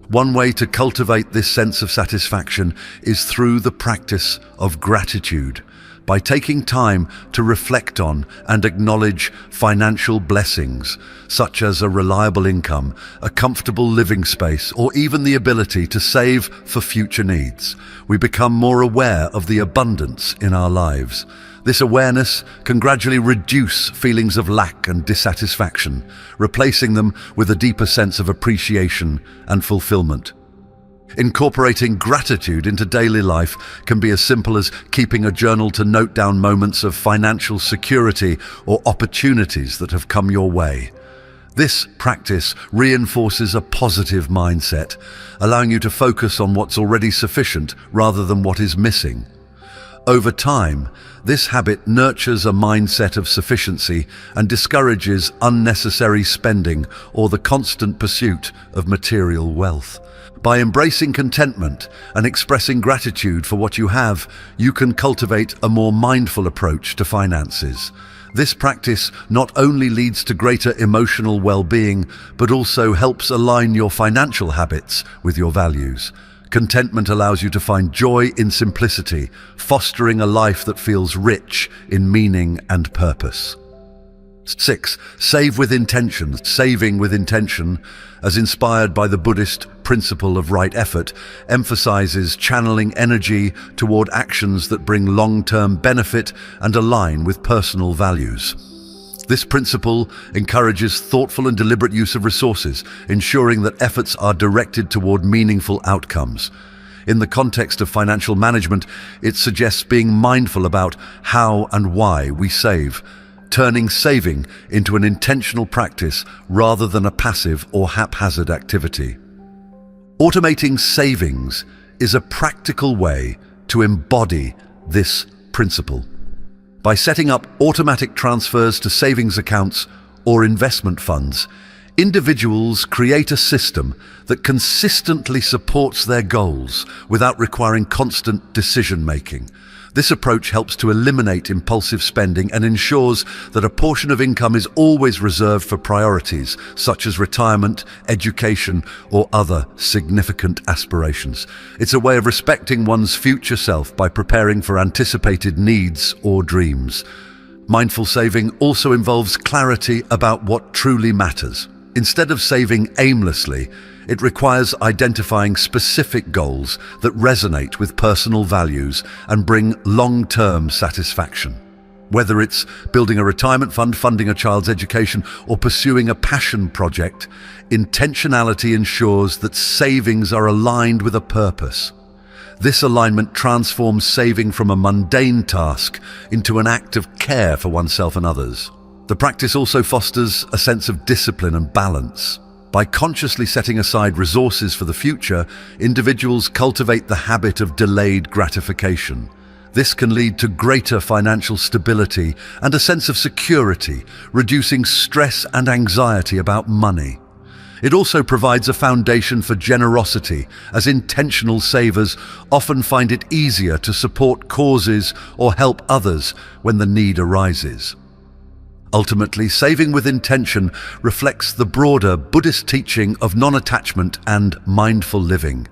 One way to cultivate this sense of satisfaction is through the practice of gratitude. By taking time to reflect on and acknowledge financial blessings, such as a reliable income, a comfortable living space, or even the ability to save for future needs, we become more aware of the abundance in our lives. This awareness can gradually reduce feelings of lack and dissatisfaction, replacing them with a deeper sense of appreciation and fulfillment. Incorporating gratitude into daily life can be as simple as keeping a journal to note down moments of financial security or opportunities that have come your way. This practice reinforces a positive mindset, allowing you to focus on what's already sufficient rather than what is missing. Over time, this habit nurtures a mindset of sufficiency and discourages unnecessary spending or the constant pursuit of material wealth. By embracing contentment and expressing gratitude for what you have, you can cultivate a more mindful approach to finances. This practice not only leads to greater emotional well-being, but also helps align your financial habits with your values. Contentment allows you to find joy in simplicity, fostering a life that feels rich in meaning and purpose. 6. Save with intention. Saving with intention, as inspired by the Buddhist principle of right effort, emphasizes channeling energy toward actions that bring long-term benefit and align with personal values. This principle encourages thoughtful and deliberate use of resources, ensuring that efforts are directed toward meaningful outcomes. In the context of financial management, it suggests being mindful about how and why we save, turning saving into an intentional practice rather than a passive or haphazard activity. Automating savings is a practical way to embody this principle. By setting up automatic transfers to savings accounts or investment funds, individuals create a system that consistently supports their goals without requiring constant decision-making. This approach helps to eliminate impulsive spending and ensures that a portion of income is always reserved for priorities such as retirement, education, or other significant aspirations. It's a way of respecting one's future self by preparing for anticipated needs or dreams. Mindful saving also involves clarity about what truly matters. Instead of saving aimlessly, it requires identifying specific goals that resonate with personal values and bring long-term satisfaction. Whether it's building a retirement fund, funding a child's education, or pursuing a passion project, intentionality ensures that savings are aligned with a purpose. This alignment transforms saving from a mundane task into an act of care for oneself and others. The practice also fosters a sense of discipline and balance. By consciously setting aside resources for the future, individuals cultivate the habit of delayed gratification. This can lead to greater financial stability and a sense of security, reducing stress and anxiety about money. It also provides a foundation for generosity, as intentional savers often find it easier to support causes or help others when the need arises. Ultimately, saving with intention reflects the broader Buddhist teaching of non-attachment and mindful living.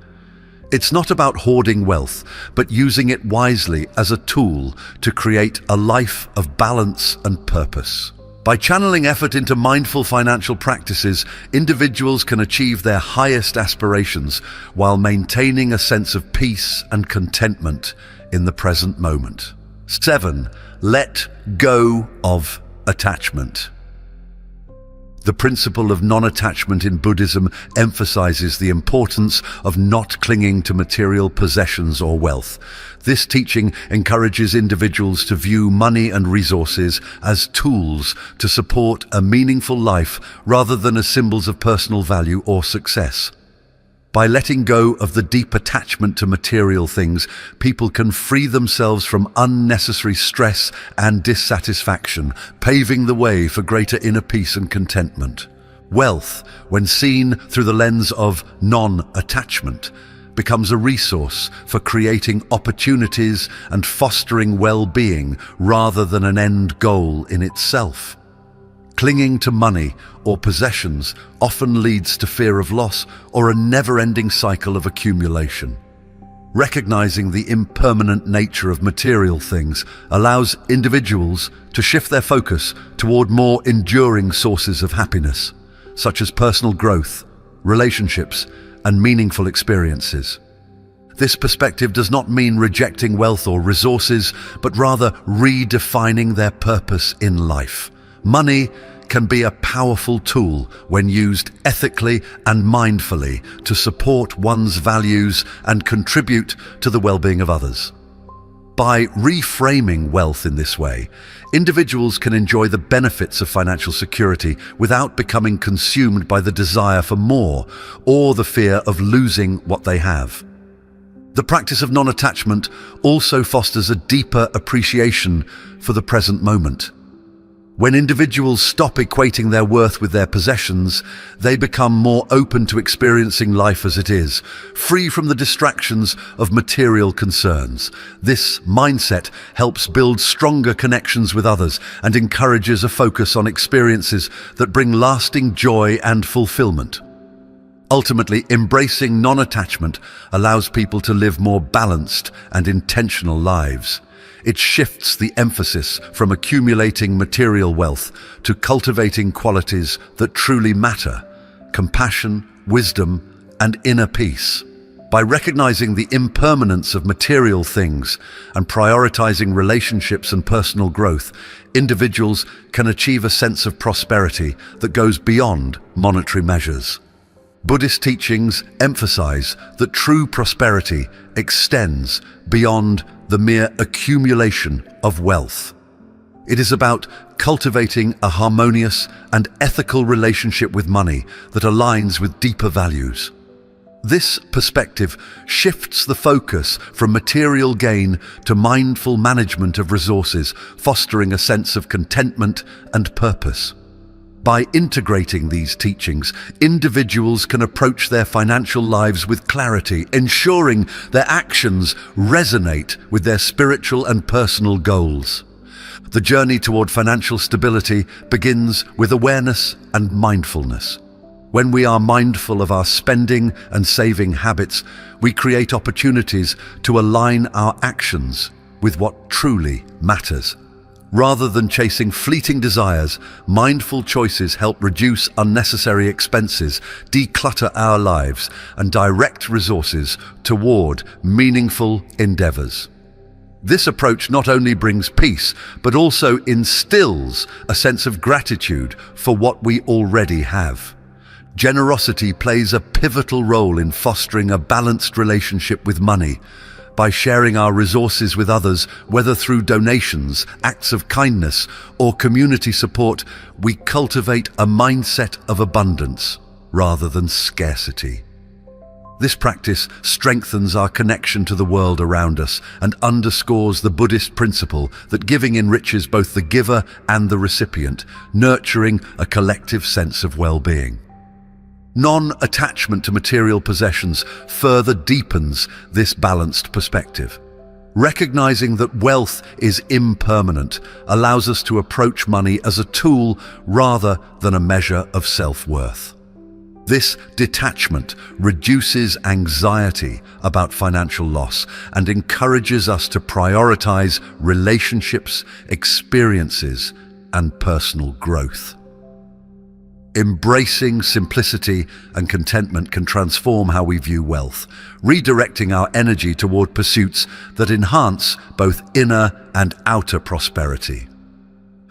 It's not about hoarding wealth, but using it wisely as a tool to create a life of balance and purpose. By channeling effort into mindful financial practices, individuals can achieve their highest aspirations while maintaining a sense of peace and contentment in the present moment. 7. Let go of attachment. The principle of non-attachment in Buddhism emphasizes the importance of not clinging to material possessions or wealth. This teaching encourages individuals to view money and resources as tools to support a meaningful life rather than as symbols of personal value or success. By letting go of the deep attachment to material things, people can free themselves from unnecessary stress and dissatisfaction, paving the way for greater inner peace and contentment. Wealth, when seen through the lens of non-attachment, becomes a resource for creating opportunities and fostering well-being rather than an end goal in itself. Clinging to money or possessions often leads to fear of loss or a never-ending cycle of accumulation. Recognizing the impermanent nature of material things allows individuals to shift their focus toward more enduring sources of happiness, such as personal growth, relationships, and meaningful experiences. This perspective does not mean rejecting wealth or resources, but rather redefining their purpose in life. Money can be a powerful tool when used ethically and mindfully to support one's values and contribute to the well-being of others. By reframing wealth in this way, individuals can enjoy the benefits of financial security without becoming consumed by the desire for more or the fear of losing what they have. The practice of non-attachment also fosters a deeper appreciation for the present moment. When individuals stop equating their worth with their possessions, they become more open to experiencing life as it is, free from the distractions of material concerns. This mindset helps build stronger connections with others and encourages a focus on experiences that bring lasting joy and fulfillment. Ultimately, embracing non-attachment allows people to live more balanced and intentional lives. It shifts the emphasis from accumulating material wealth to cultivating qualities that truly matter: compassion, wisdom, and inner peace. By recognizing the impermanence of material things and prioritizing relationships and personal growth, individuals can achieve a sense of prosperity that goes beyond monetary measures. Buddhist teachings emphasize that true prosperity extends beyond the mere accumulation of wealth. It is about cultivating a harmonious and ethical relationship with money that aligns with deeper values. This perspective shifts the focus from material gain to mindful management of resources, fostering a sense of contentment and purpose. By integrating these teachings, individuals can approach their financial lives with clarity, ensuring their actions resonate with their spiritual and personal goals. The journey toward financial stability begins with awareness and mindfulness. When we are mindful of our spending and saving habits, we create opportunities to align our actions with what truly matters. Rather than chasing fleeting desires, mindful choices help reduce unnecessary expenses, declutter our lives, and direct resources toward meaningful endeavors. This approach not only brings peace, but also instills a sense of gratitude for what we already have. Generosity plays a pivotal role in fostering a balanced relationship with money. By sharing our resources with others, whether through donations, acts of kindness, or community support, we cultivate a mindset of abundance rather than scarcity. This practice strengthens our connection to the world around us and underscores the Buddhist principle that giving enriches both the giver and the recipient, nurturing a collective sense of well-being. Non-attachment to material possessions further deepens this balanced perspective. Recognizing that wealth is impermanent allows us to approach money as a tool rather than a measure of self-worth. This detachment reduces anxiety about financial loss and encourages us to prioritize relationships, experiences, and personal growth. Embracing simplicity and contentment can transform how we view wealth, redirecting our energy toward pursuits that enhance both inner and outer prosperity.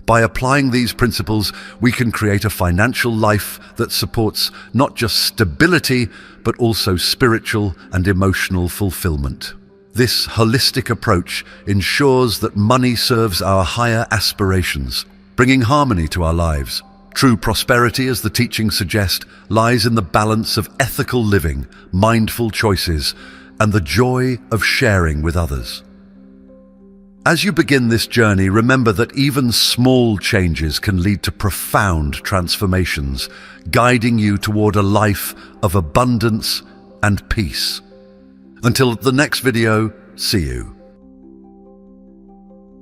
By applying these principles, we can create a financial life that supports not just stability, but also spiritual and emotional fulfillment. This holistic approach ensures that money serves our higher aspirations, bringing harmony to our lives. True prosperity, as the teachings suggest, lies in the balance of ethical living, mindful choices, and the joy of sharing with others. As you begin this journey, remember that even small changes can lead to profound transformations, guiding you toward a life of abundance and peace. Until the next video, see you.